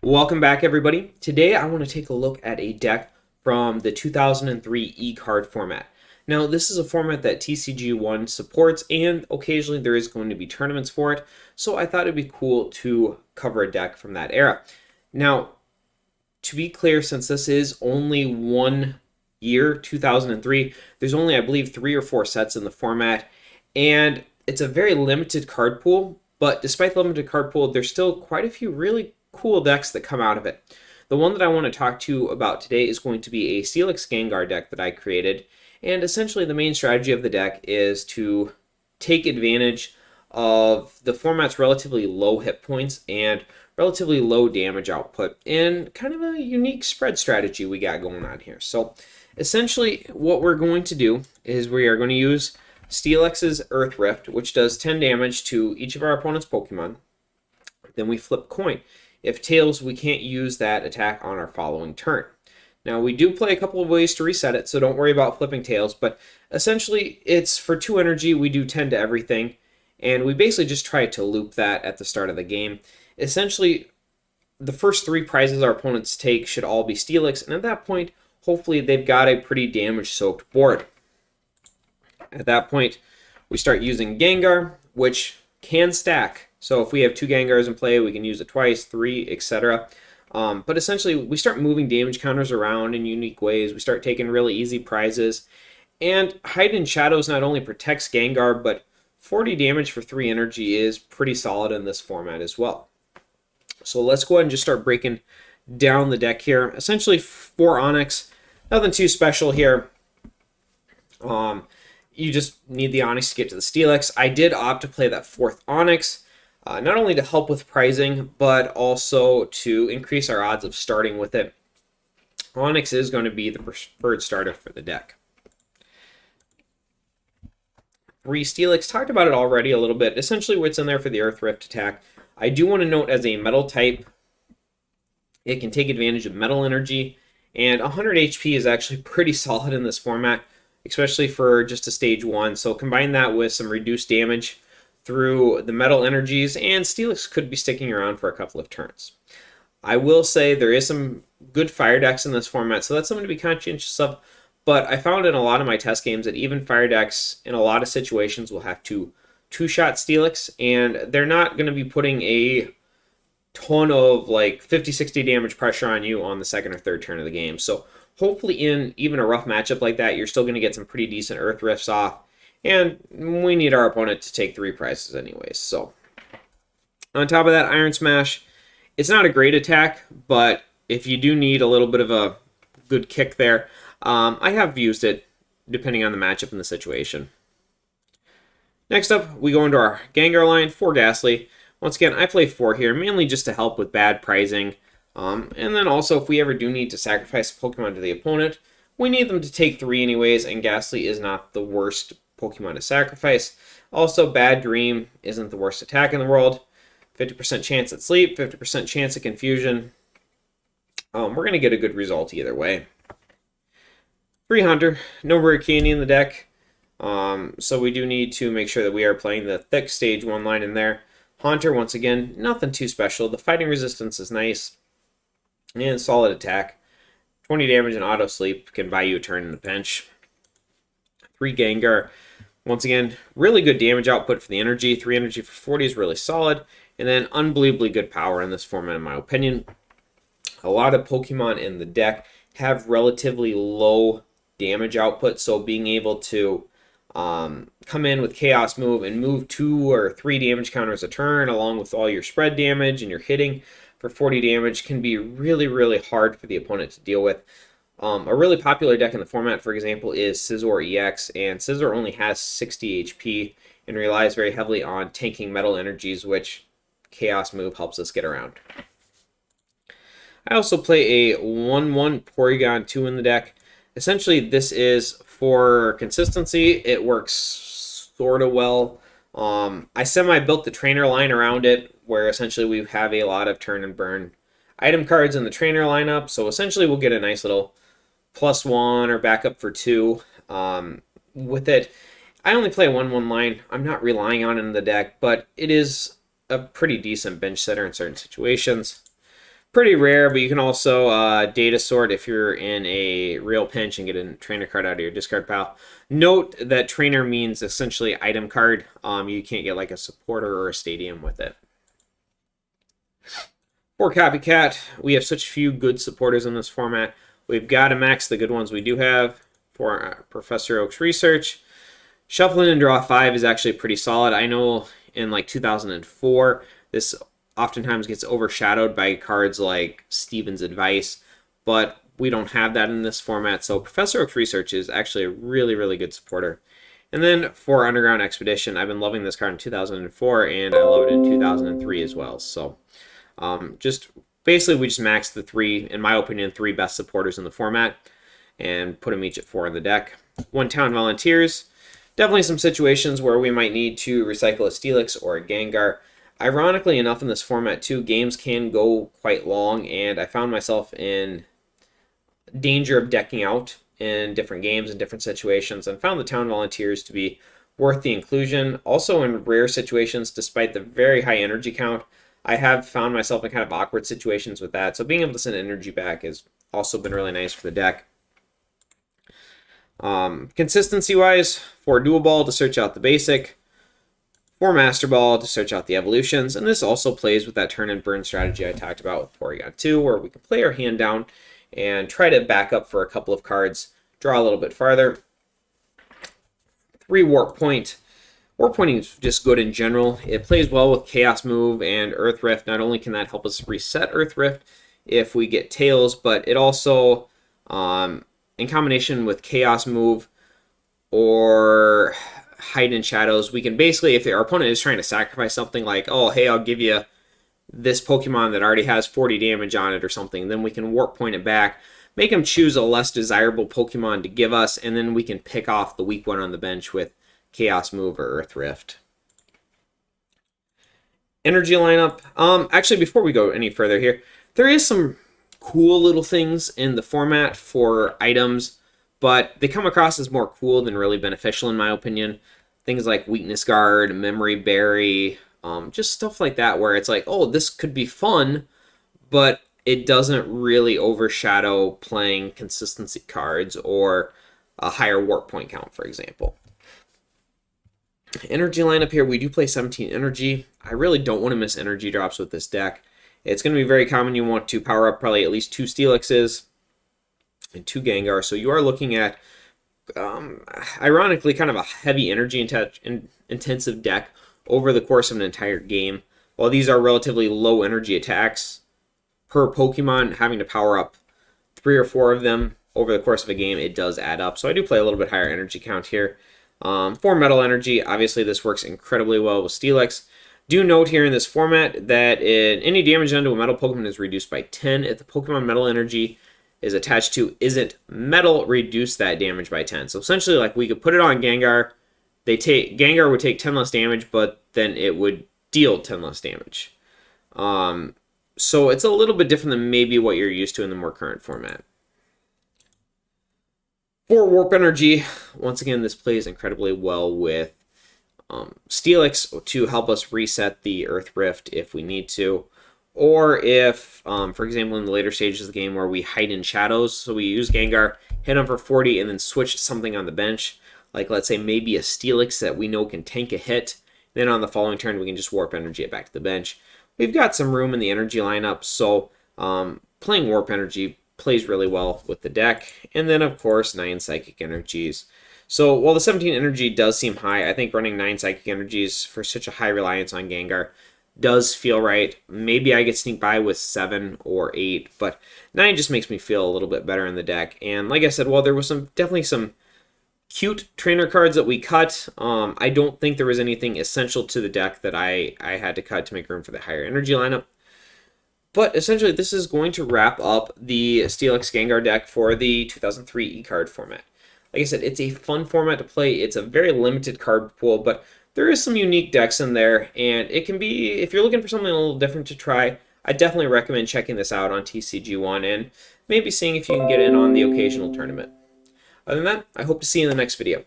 Welcome back, everybody. Today I want to take a look at a deck from the 2003 e-card format. Now, this is a format that TCG1 supports, and occasionally there is going to be tournaments for it, so I thought it'd be cool to cover a deck from that era. Now, to be clear, since this is only 1 year, 2003, there's only, I believe, 3 or 4 sets in the format, and it's a very limited card pool, but despite the limited card pool, there's still quite a few really cool decks that come out of it. The one that I want to talk to you about today is going to be a Steelix Gengar deck that I created, and essentially the main strategy of the deck is to take advantage of the format's relatively low hit points and relatively low damage output, and kind of a unique spread strategy we got going on here. So essentially what we're going to do is we are going to use Steelix's Earth Rift, which does 10 damage to each of our opponent's Pokemon. Then we flip coin. If tails, we can't use that attack on our following turn. Now, we do play a couple of ways to reset it, so don't worry about flipping tails, but essentially it's for 2 energy, we do 10 to everything, and we basically just try to loop that at the start of the game. Essentially, the first 3 prizes our opponents take should all be Steelix, and at that point, hopefully they've got a pretty damage-soaked board. At that point, we start using Gengar, which can stack. So if we have 2 Gengars in play, we can use it twice, 3, etc. But essentially, we start moving damage counters around in unique ways. We start taking really easy prizes. And Hide in Shadows not only protects Gengar, but 40 damage for 3 energy is pretty solid in this format as well. So let's go ahead and just start breaking down the deck here. Essentially, 4 Onyx, nothing too special here. You just need the Onyx to get to the Steelix. I did opt to play that 4th Onyx, not only to help with pricing, but also to increase our odds of starting with it. Onyx is going to be the preferred starter for the deck. 3 Steelix, talked about it already a little bit. Essentially what's in there for the Earth Rift attack. I do want to note, as a metal type, it can take advantage of metal energy, and 100 HP is actually pretty solid in this format, especially for just a stage 1. So combine that with some reduced damage through the metal energies, and Steelix could be sticking around for a couple of turns. I will say there is some good fire decks in this format, so that's something to be conscientious of, but I found in a lot of my test games that even fire decks in a lot of situations will have to two-shot Steelix, and they're not going to be putting a ton of like 50-60 damage pressure on you on the second or third turn of the game. So hopefully in even a rough matchup like that, you're still going to get some pretty decent Earth Rifts off. And we need our opponent to take 3 prizes anyways. So on top of that, Iron Smash, it's not a great attack, but if you do need a little bit of a good kick there, I have used it depending on the matchup and the situation. Next up, we go into our Gengar line, 4 Ghastly. Once again, I play 4 here, mainly just to help with bad pricing. And then also, if we ever do need to sacrifice a Pokemon to the opponent, we need them to take 3 anyways, and Ghastly is not the worst Pokemon to sacrifice. Also, Bad Dream isn't the worst attack in the world. 50% chance at sleep, 50% chance at confusion. We're going to get a good result either way. 3 Hunter, no Rare Candy in the deck. So we do need to make sure that we are playing the thick stage 1 line in there. Haunter, once again, nothing too special. The fighting resistance is nice. And solid attack. 20 damage and auto sleep can buy you a turn in the pinch. 3 Gengar. Once again, really good damage output for the energy. 3 energy for 40 is really solid. And then unbelievably good power in this format, in my opinion. A lot of Pokemon in the deck have relatively low damage output, so being able to come in with Chaos Move and move 2 or 3 damage counters a turn, along with all your spread damage and your hitting for 40 damage, can be really, really hard for the opponent to deal with. A really popular deck in the format, for example, is Scizor EX, and Scizor only has 60 HP and relies very heavily on tanking metal energies, which Chaos Move helps us get around. I also play a 1/1 Porygon 2 in the deck. Essentially, this is for consistency. It works sort of well. I semi-built the trainer line around it, where essentially we have a lot of turn and burn item cards in the trainer lineup. So essentially we'll get a nice little +1 or backup for 2 with it. I only play a 1/1 line. I'm not relying on it in the deck, but it is a pretty decent bench setter in certain situations. Pretty rare, but you can also data sort if you're in a real pinch and get a trainer card out of your discard pile. Note that trainer means essentially item card. You can't get like a supporter or a stadium with it. For Copycat, we have such few good supporters in this format. We've got to max the good ones we do have. For Professor Oak's Research, Shuffling and Draw 5 is actually pretty solid. I know in like 2004, this oftentimes gets overshadowed by cards like Steven's Advice, but we don't have that in this format, so Professor Oak's Research is actually a really, really good supporter. And then for Underground Expedition, I've been loving this card in 2004, and I love it in 2003 as well. So just basically we just maxed the three, in my opinion, three best supporters in the format and put them each at 4 in the deck. 1 Town Volunteers. Definitely some situations where we might need to recycle a Steelix or a Gengar. Ironically enough, in this format too, games can go quite long, and I found myself in danger of decking out in different games and different situations, and found the Town Volunteers to be worth the inclusion. Also in rare situations, despite the very high energy count, I have found myself in kind of awkward situations with that, so being able to send energy back has also been really nice for the deck. Consistency-wise, for Dual Ball to search out the basic, for Master Ball to search out the evolutions, and this also plays with that turn and burn strategy I talked about with Porygon 2, where we can play our hand down and try to back up for a couple of cards, draw a little bit farther. 3 Warp Point. Warp Pointing is just good in general. It plays well with Chaos Move and Earth Rift. Not only can that help us reset Earth Rift if we get Tails, but it also, in combination with Chaos Move or Hide in Shadows, we can basically, if our opponent is trying to sacrifice something like, oh, hey, I'll give you this Pokemon that already has 40 damage on it or something, then we can Warp Point it back, make them choose a less desirable Pokemon to give us, and then we can pick off the weak one on the bench with Chaos Move or Earth Rift. Energy lineup. Actually, before we go any further here, there is some cool little things in the format for items, but they come across as more cool than really beneficial in my opinion. Things like Weakness Guard, Memory Berry, just stuff like that where it's like, oh, this could be fun, but it doesn't really overshadow playing consistency cards or a higher warp point count, for example. Energy lineup here, we do play 17 energy. I really don't want to miss energy drops with this deck. It's going to be very common you want to power up probably at least 2 Steelixes and 2 Gengar, so you are looking at, ironically, kind of a heavy energy intensive deck over the course of an entire game. While these are relatively low energy attacks, per Pokemon, having to power up 3 or 4 of them over the course of a game, it does add up. So I do play a little bit higher energy count here. For Metal Energy, obviously this works incredibly well with Steelix. Do note here in this format that any damage done to a metal Pokemon is reduced by 10. If the Pokemon Metal Energy is attached to isn't metal, reduce that damage by 10. So essentially, like, we could put it on Gengar. Gengar would take 10 less damage, but then it would deal 10 less damage. So it's a little bit different than maybe what you're used to in the more current format. For Warp Energy, once again, this plays incredibly well with Steelix to help us reset the Earth Rift if we need to. Or if, for example, in the later stages of the game where we hide in shadows, so we use Gengar, hit him for 40, and then switch to something on the bench, like let's say maybe a Steelix that we know can tank a hit, then on the following turn we can just Warp Energy it back to the bench. We've got some room in the energy lineup, so playing Warp Energy plays really well with the deck. And then, of course, 9 Psychic Energies. So while the 17 energy does seem high, I think running 9 Psychic Energies for such a high reliance on Gengar does feel right. Maybe I get sneak by with 7 or 8, but 9 just makes me feel a little bit better in the deck. And like I said, while there was definitely some cute trainer cards that we cut, I don't think there was anything essential to the deck that I had to cut to make room for the higher energy lineup. But essentially, this is going to wrap up the Steelix Gengar deck for the 2003 E-card format. Like I said, it's a fun format to play. It's a very limited card pool, but there is some unique decks in there, and it can be, if you're looking for something a little different to try, I definitely recommend checking this out on TCG1 and maybe seeing if you can get in on the occasional tournament. Other than that, I hope to see you in the next video.